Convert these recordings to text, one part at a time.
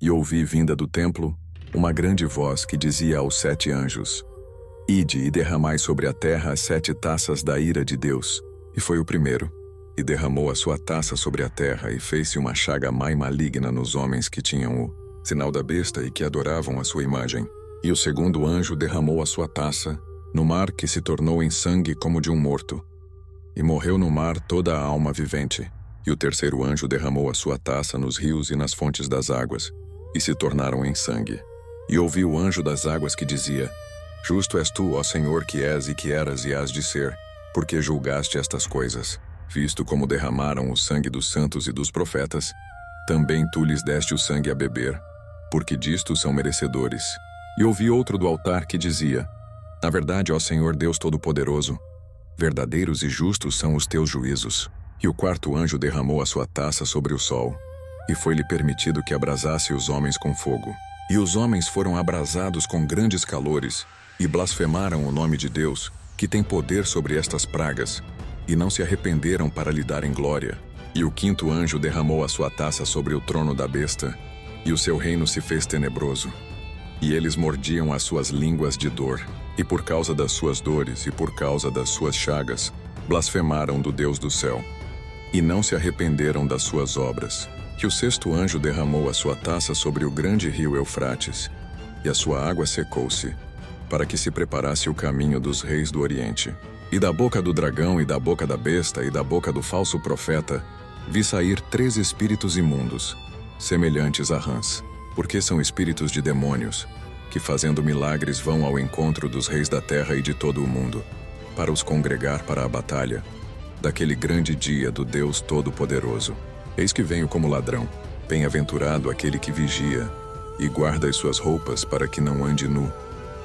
E ouvi vinda do templo uma grande voz que dizia aos 7 anjos: Ide e derramai sobre a terra as 7 taças da ira de Deus. E foi o primeiro, e derramou a sua taça sobre a terra, e fez-se uma chaga maligna nos homens que tinham o sinal da besta e que adoravam a sua imagem. E o segundo anjo derramou a sua taça no mar, que se tornou em sangue como de um morto. E morreu no mar toda a alma vivente. E o terceiro anjo derramou a sua taça nos rios e nas fontes das águas, e se tornaram em sangue. E ouvi o anjo das águas que dizia: Justo és tu, ó Senhor, que és e que eras e hás de ser, porque julgaste estas coisas. Visto como derramaram o sangue dos santos e dos profetas, também tu lhes deste o sangue a beber, porque disto são merecedores. E ouvi outro do altar que dizia: Na verdade, ó Senhor Deus Todo-Poderoso, verdadeiros e justos são os teus juízos. E o quarto anjo derramou a sua taça sobre o sol, e foi-lhe permitido que abrasasse os homens com fogo. E os homens foram abrasados com grandes calores, e blasfemaram o nome de Deus, que tem poder sobre estas pragas, e não se arrependeram para lhe darem glória. E o quinto anjo derramou a sua taça sobre o trono da besta, e o seu reino se fez tenebroso. E eles mordiam as suas línguas de dor, e por causa das suas dores e por causa das suas chagas, blasfemaram do Deus do céu, e não se arrependeram das suas obras. Que o sexto anjo derramou a sua taça sobre o grande rio Eufrates, e a sua água secou-se, para que se preparasse o caminho dos reis do Oriente. E da boca do dragão e da boca da besta e da boca do falso profeta, vi sair 3 espíritos imundos, semelhantes a rãs, porque são espíritos de demônios, que fazendo milagres vão ao encontro dos reis da terra e de todo o mundo, para os congregar para a batalha, daquele grande dia do Deus Todo-Poderoso. Eis que venho como ladrão. Bem-aventurado aquele que vigia e guarda as suas roupas para que não ande nu,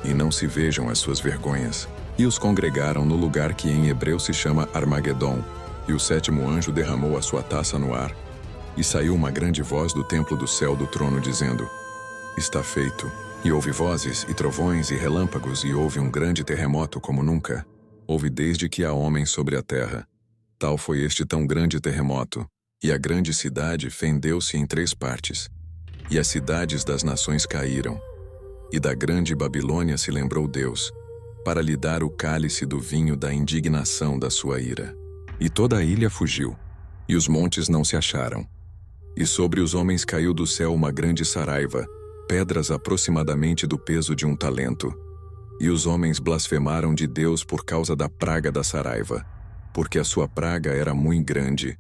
e não se vejam as suas vergonhas. E os congregaram no lugar que em hebreu se chama Armagedon. E o sétimo anjo derramou a sua taça no ar, e saiu uma grande voz do templo do céu do trono dizendo: Está feito. E houve vozes e trovões e relâmpagos, e houve um grande terremoto como nunca houve desde que há homens sobre a terra. Tal foi este tão grande terremoto, e a grande cidade fendeu-se em 3 partes, e as cidades das nações caíram. E da grande Babilônia se lembrou Deus, para lhe dar o cálice do vinho da indignação da sua ira. E toda a ilha fugiu, e os montes não se acharam. E sobre os homens caiu do céu uma grande saraiva, pedras aproximadamente do peso de um talento. E os homens blasfemaram de Deus por causa da praga da saraiva, porque a sua praga era muito grande,